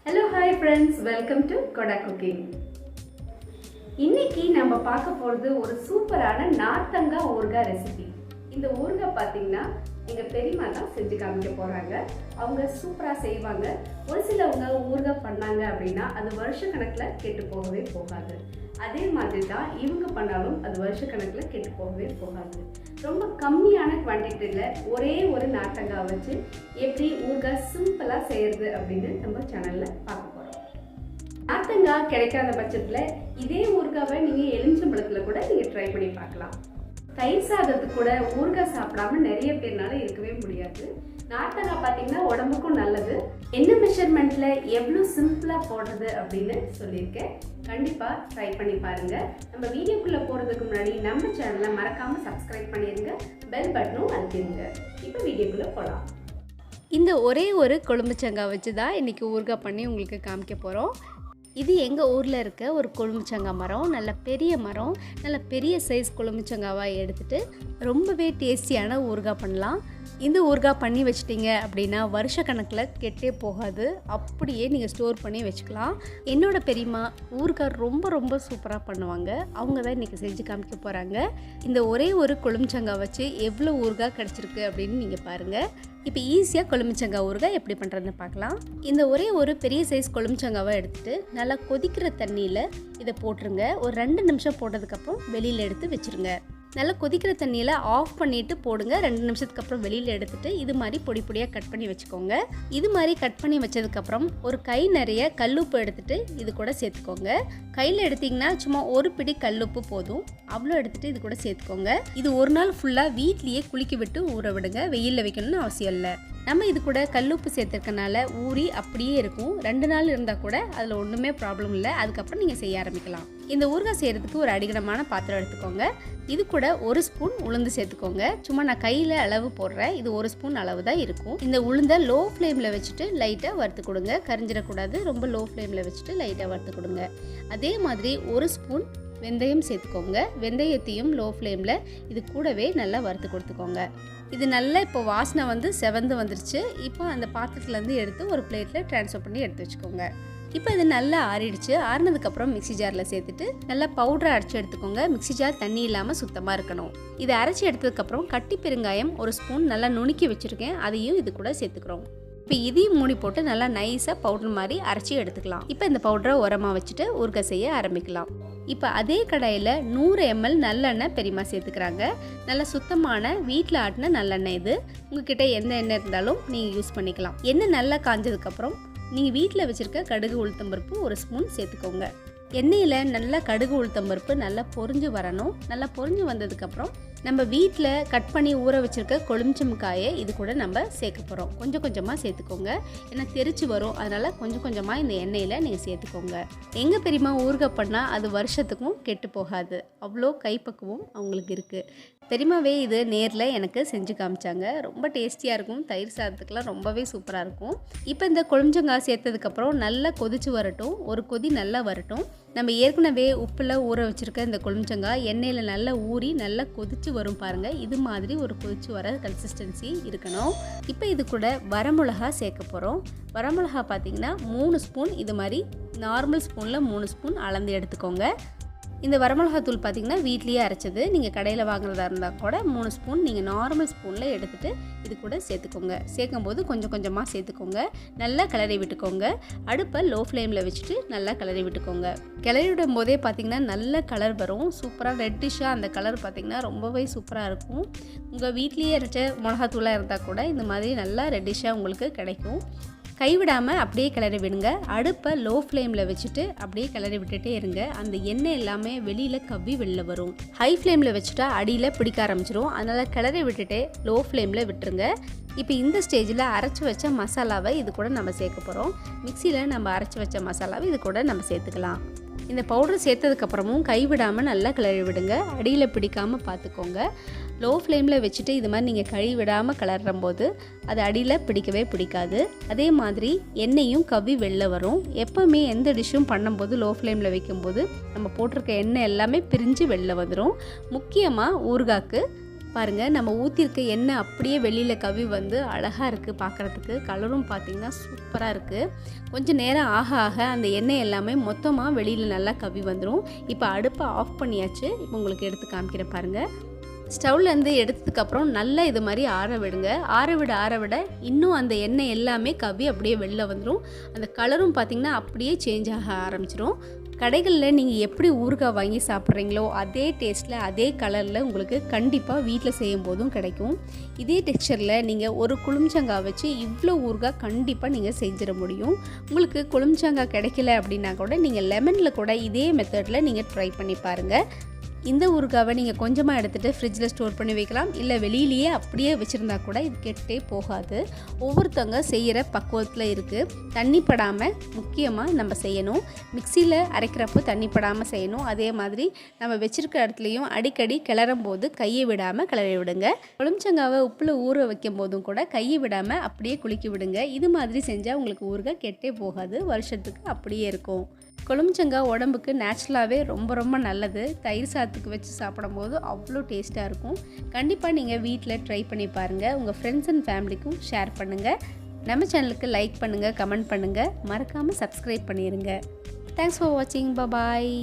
Hello, hi friends, welcome to Kodak cooking. இன்னைக்கு நம்ம பார்க்க போறது ஒரு சூப்பரான நார்த்தங்காய் ஊறுகாய் ரெசிபி. இந்த ஊறுகாய் பாத்தீங்கன்னா எங்க பெரியம்மா தான் செஞ்சு காமிக்க போறாங்க. அவங்க சூப்பரா செய்வாங்க. ஒரு சிலவங்க ஊறுகாய் பண்ணாங்க அப்படின்னா அது வருஷக்கணக்குல கெட்டு போகவே போகாது. அதே மாதிரி தான் இவங்க பண்ணாலும் அது வருஷக்கணக்குல கெட்டு போகவே போகாது. ரொம்ப கம்மியான குவான்டிட்டியில் ஒரே ஒரு நார்த்தங்காய் வச்சு எப்படி ஊறுகாய் சிம்பிளாக செய்கிறது அப்படின்னு நம்ம சேனலில் பார்க்க போகிறோம். நார்த்தங்காய் கிடைக்காத பட்சத்தில் இதே ஊறுகாவை நீங்கள் எலுமிச்சம்பழத்தில் கூட நீங்கள் ட்ரை பண்ணி பார்க்கலாம். தயிர் சாதத்துக்கு கூட ஊறுகாய் சாப்பிடாம நிறைய பேர்னால இருக்கவே முடியாது. நார்த்தங்காய் பார்த்தீங்கன்னா உடம்புக்கும் நல்லது. என்ன மெஷர்மெண்ட்ல எவ்வளோ சிம்பிளா போடுறது அப்படின்னு சொல்லியிருக்கேன். கண்டிப்பா ட்ரை பண்ணி பாருங்க. நம்ம வீடியோக்குள்ள போறதுக்கு முன்னாடி நம்ம சேனலை மறக்காம சப்ஸ்கிரைப் பண்ணிருங்க, பெல் பட்டனும் அழுத்திடுங்க. இப்போ வீடியோக்குள்ள போகலாம். இந்த ஒரே ஒரு கொழும்புச்சங்காய் வச்சு தான் இன்னைக்கு ஊறுகாய் பண்ணி உங்களுக்கு காமிக்க போகிறோம். இது எங்கள் ஊரில் இருக்க ஒரு கொழும்புச்சங்காய் மரம். நல்ல பெரிய மரம், நல்ல பெரிய சைஸ் கொழும்புச்சங்காவாக எடுத்துகிட்டு ரொம்பவே டேஸ்டியான ஊறுகாய் பண்ணலாம். இந்த ஊறுகாய் பண்ணி வச்சிட்டிங்க அப்படின்னா வருஷக்கணக்கில் கெட்டே போகாது. அப்படியே நீங்கள் ஸ்டோர் பண்ணி வச்சுக்கலாம். என்னோடய பெரியம்மா ஊறுகாய் ரொம்ப சூப்பராக பண்ணுவாங்க. அவங்க தான் இன்றைக்கி செஞ்சு காமிக்க போகிறாங்க. இந்த ஒரே ஒரு கொழும்புச்சங்காய் வச்சு எவ்வளோ ஊறுகாய் கிடச்சிருக்கு அப்படின்னு நீங்கள் பாருங்கள். இப்போ ஈஸியாக கொழும்புச்சங்காய் ஊறுகாய் எப்படி பண்ணுறதுன்னு பார்க்கலாம். இந்த ஒரே ஒரு பெரிய சைஸ் கொழும்புச்சங்காவை எடுத்துகிட்டு நல்லா கொதிக்கிற தண்ணியில் இதை போட்டுருங்க. ஒரு 2 நிமிஷம் போட்டதுக்கப்புறம் வெளியில் எடுத்து வச்சுருங்க. நல்லா கொதிக்கிற தண்ணியில் ஆஃப் பண்ணிவிட்டு போடுங்க. 2 நிமிஷத்துக்கு அப்புறம் வெளியில் எடுத்துகிட்டு இது மாதிரி பொடி பொடியாக கட் பண்ணி வச்சுக்கோங்க. இது மாதிரி கட் பண்ணி வச்சதுக்கப்புறம் ஒரு கை நிறைய கல்லுப்பு எடுத்துகிட்டு இது கூட சேர்த்துக்கோங்க. கையில் எடுத்திங்கன்னா சும்மா ஒரு பிடி கல்லுப்பு போதும். அவ்வளோ எடுத்துகிட்டு இது கூட சேர்த்துக்கோங்க. இது ஒரு நாள் ஃபுல்லாக வீட்லேயே குளிக்க விட்டு ஊற விடுங்க. வெயிலில் வைக்கணும்னு அவசியம் இல்லை. நம்ம இது கூட கல்லுப்பு சேர்த்துருக்கனால ஊறி அப்படியே இருக்கும். 2 நாள் இருந்தால் கூட அதில் ஒன்றுமே ப்ராப்ளம் இல்லை. அதுக்கப்புறம் நீங்கள் செய்ய ஆரம்பிக்கலாம். இந்த ஊறுகாய் செய்கிறதுக்கு ஒரு அடிகனமான பாத்திரம் எடுத்துக்கோங்க. இது கூட 1 ஸ்பூன் உளுந்து சேர்த்துக்கோங்க. சும்மா நான் கையில் அளவு போடுறேன். இது 1 ஸ்பூன் அளவு தான் இருக்கும். இந்த உளுந்தை லோ ஃப்ளேமில் வச்சுட்டு லைட்டாக வறுத்து கொடுங்க. கரிஞ்சிடக்கூடாது. ரொம்ப லோ ஃப்ளேமில் வச்சுட்டு லைட்டாக வறுத்து கொடுங்க. அதே மாதிரி 1 ஸ்பூன் வெந்தயம் சேர்த்துக்கோங்க. வெந்தயத்தையும் லோ ஃப்ளேமில் இது கூடவே நல்லா வறுத்து கொடுத்துக்கோங்க. இது நல்லா இப்போ வாசனை செவந்து வந்துருச்சு. இப்போ அந்த பாத்திரத்துலேருந்து எடுத்து ஒரு பிளேட்டில் ட்ரான்ஸ்ஃபர் பண்ணி எடுத்து வச்சுக்கோங்க. இப்போ இது நல்லா ஆறிடுச்சு. ஆறினதுக்கப்புறம் மிக்ஸி ஜாரில் சேர்த்துட்டு நல்லா பவுடரை அரைச்சி எடுத்துக்கோங்க. மிக்ஸி ஜார் தண்ணி இல்லாமல் சுத்தமாக இருக்கணும். இதை அரைச்சி எடுத்ததுக்கப்புறம் கட்டி பெருங்காயம் 1 ஸ்பூன் நல்லா நுணுக்கி வச்சுருக்கேன். அதையும் இது கூட சேர்த்துக்கிறோம். இப்போ இதையும் மூடி போட்டு நல்லா நைஸாக பவுடர் மாதிரி அரைச்சி எடுத்துக்கலாம். இப்போ இந்த பவுடரை உரமாக வச்சுட்டு ஊறுகாய் செய்ய ஆரம்பிக்கலாம். இப்போ அதே கடாயில் 100 ml நல்லெண்ணெய் பெரியம்மா சேர்த்துக்கிறாங்க. நல்லா சுத்தமான வீட்டில் ஆட்டின நல்லெண்ணெய் இது. உங்ககிட்ட எந்த எண்ணெய் இருந்தாலும் நீங்கள் யூஸ் பண்ணிக்கலாம். எண்ணெய் நல்லா காஞ்சதுக்கப்புறம் நீங்கள் வீட்டில் வச்சுருக்க கடுகு உளுத்தம்பருப்பு 1 ஸ்பூன் சேர்த்துக்கோங்க. எண்ணெயில் நல்லா கடுகு உளுத்தம்பருப்பு நல்லா பொரிஞ்சு வரணும். நல்லா பொரிஞ்சு வந்ததுக்கப்புறம் நம்ம வீட்டில் கட் பண்ணி ஊற வச்சுருக்க கொழும்புச்சங்காயை இது கூட நம்ம சேர்க்க போகிறோம். கொஞ்சம் கொஞ்சமாக சேர்த்துக்கோங்க. ஏன்னா தெரிச்சு வரும். அதனால் கொஞ்சம் கொஞ்சமாக இந்த எண்ணெயில் நீங்கள் சேர்த்துக்கோங்க. எங்கள் பெரியம்மா ஊறுகாய் பண்ணால் அது வருஷத்துக்கும் கெட்டு போகாது. அவ்வளோ கைப்பக்குவம் அவங்களுக்கு இருக்குது. பெரியம்மாவே இது நேரில் எனக்கு செஞ்சு காமிச்சாங்க. ரொம்ப டேஸ்டியாக இருக்கும். தயிர் சாதத்துக்கெலாம் ரொம்பவே சூப்பராக இருக்கும். இப்போ இந்த கொழும்புச்சங்காய் சேர்த்ததுக்கப்புறம் நல்லா கொதிச்சு வரட்டும். ஒரு கொதி நல்லா வரட்டும். நம்ம ஏற்கனவே உப்பில் ஊற வச்சுருக்க இந்த கொழும்புச்சங்காய் எண்ணெயில் நல்லா ஊறி நல்லா கொதிச்சு வரும் பாருங்கள். இது மாதிரி ஒரு கொதிச்சு வர கன்சிஸ்டன்சி இருக்கணும். இப்போ இது கூட வரமிளகா சேர்க்க போகிறோம். வரமிளகா பார்த்திங்கன்னா 3 ஸ்பூன் இது மாதிரி நார்மல் ஸ்பூனில் 3 ஸ்பூன் அளந்து எடுத்துக்கோங்க. இந்த வரமிளகாத்தூள் பார்த்திங்கன்னா வீட்லேயே அரைச்சது. நீங்கள் கடையில் வாங்குறதா இருந்தால் கூட 3 ஸ்பூன் நீங்கள் நார்மல் ஸ்பூனில் எடுத்துகிட்டு இது கூட சேர்த்துக்கோங்க. சேர்க்கும்போது கொஞ்சம் கொஞ்சமாக சேர்த்துக்கோங்க. நல்லா கிளறி விட்டுக்கோங்க. அடுப்பை லோ ஃப்ளேமில் வச்சுட்டு நல்லா கிளறி விட்டுக்கோங்க. கிளறி விடும் போதே பார்த்திங்கன்னா நல்ல கலர் வரும். சூப்பராக ரெட்டிஷாக அந்த கலர் பார்த்திங்கன்னா ரொம்பவே சூப்பராக இருக்கும். உங்கள் வீட்லேயே அரைச்ச மிளகாத்தூளாக இருந்தால் கூட இந்த மாதிரி நல்லா ரெட்டிஷாக உங்களுக்கு கிடைக்கும். கைவிடாமல் அப்படியே கிளறி விடுங்க. அடுப்பை லோ ஃப்ளேமில் வச்சுட்டு அப்படியே கிளறி விட்டுட்டே இருங்க. அந்த எண்ணெய் எல்லாமே வெளியில் கவ்வி வெளில வரும். ஹை ஃப்ளேமில் வச்சுட்டா அடியில் பிடிக்க ஆரம்பிச்சிடும். அதனால் கிளறி விட்டுட்டே லோ ஃப்ளேமில் விட்டுருங்க. இப்போ இந்த ஸ்டேஜில் அரைச்சி வச்ச மசாலாவை இது கூட நம்ம சேர்க்க போகிறோம். மிக்சியில் நம்ம அரைச்சி வச்ச மசாலாவை இது கூட நம்ம சேர்த்துக்கலாம். இந்த பவுடர் சேர்த்ததுக்கப்புறமும் கைவிடாமல் நல்லா கிளறி விடுங்க. அடியில் பிடிக்காமல் பார்த்துக்கோங்க. லோ ஃப்ளேமில் வச்சுட்டு இது மாதிரி நீங்கள் கழுவி விடாமல் கிளறும் போது அது அடியில் பிடிக்கவே பிடிக்காது. அதே மாதிரி எண்ணெயும் கவ்வி வெளில வரும். எப்போவுமே எந்த டிஷ்ஷும் பண்ணும்போது லோ ஃப்ளேமில் வைக்கும்போது நம்ம போட்டிருக்க எண்ணெய் எல்லாமே பிரிஞ்சு வெளில வந்துடும். முக்கியமாக ஊறுகாய்க்கு பாருங்கள், நம்ம ஊற்றிருக்க எண்ணெய் அப்படியே வெளியில் கவி வந்து அழகாக இருக்குது பார்க்குறதுக்கு. கலரும் பார்த்திங்கன்னா சூப்பராக இருக்குது. கொஞ்சம் நேரம் ஆக ஆக அந்த எண்ணெய் எல்லாமே மொத்தமாக வெளியில் நல்லா கவி வந்துடும். இப்போ அடுப்பை ஆஃப் பண்ணியாச்சு. இப்போ உங்களுக்கு எடுத்து காமிக்கிறேன் பாருங்கள். ஸ்டவ்லேருந்து எடுத்ததுக்கப்புறம் நல்லா இது மாதிரி ஆற விடுங்க. ஆற விட இன்னும் அந்த எண்ணெய் எல்லாமே கவி அப்படியே வெளில வந்துடும். அந்த கலரும் பார்த்திங்கன்னா அப்படியே சேஞ்ச் ஆக ஆரம்பிச்சிடும். கடைகளில் நீங்கள் எப்படி ஊறுகாய் வாங்கி சாப்பிட்றீங்களோ அதே டேஸ்ட்டில் அதே கலரில் உங்களுக்கு கண்டிப்பாக வீட்டில் செய்யும் போதும் கிடைக்கும். இதே டெக்ஸ்சரில் நீங்கள் ஒரு குளும்ச்சங்காய் வச்சு இவ்வளோ ஊறுகாய் கண்டிப்பாக நீங்கள் செஞ்சிட முடியும். உங்களுக்கு குளும்ச்சங்காய் கிடைக்கல அப்படின்னா கூட நீங்கள் லெமனில் கூட இதே மெத்தடில் நீங்கள் ட்ரை பண்ணி பாருங்கள். இந்த ஊறுகாவை நீங்கள் கொஞ்சமாக எடுத்துகிட்டு ஃப்ரிட்ஜில் ஸ்டோர் பண்ணி வைக்கலாம். இல்லை வெளியிலேயே அப்படியே வச்சுருந்தா கூட இது கெட்டே போகாது. ஒவ்வொருத்தவங்க செய்கிற பக்குவத்தில் இருக்குது. தண்ணி படாமல் முக்கியமாக நம்ம செய்யணும். மிக்சியில் அரைக்கிறப்போ தண்ணி படாமல் செய்யணும். அதே மாதிரி நம்ம வச்சுருக்க இடத்துலையும் அடிக்கடி கிளறும் போது கையை விடாமல் கிளறி விடுங்க. குளும்ச்சங்காவை உப்பில் ஊற வைக்கும் போதும் கூட கையை விடாமல் அப்படியே குலுக்கி விடுங்க. இது மாதிரி செஞ்சால் உங்களுக்கு ஊறுகாய் கெட்டே போகாது. வருஷத்துக்கு அப்படியே இருக்கும். குளும்ச்சங்காய் உடம்புக்கு நேச்சுரலாகவே ரொம்ப நல்லது. தயிர் சாதத்துக்கு வச்சு சாப்பிடும்போது அவ்வளோ டேஸ்ட்டாக இருக்கும். கண்டிப்பாக நீங்கள் வீட்டில் ட்ரை பண்ணி பாருங்கள். உங்கள் ஃப்ரெண்ட்ஸ் அண்ட் ஃபேமிலிக்கும் ஷேர் பண்ணுங்கள். நம்ம சேனலுக்கு லைக் பண்ணுங்கள், கமெண்ட் பண்ணுங்கள், மறக்காமல் சப்ஸ்கிரைப் பண்ணிடுங்க. தேங்க்ஸ் ஃபார் வாட்சிங். பாய்.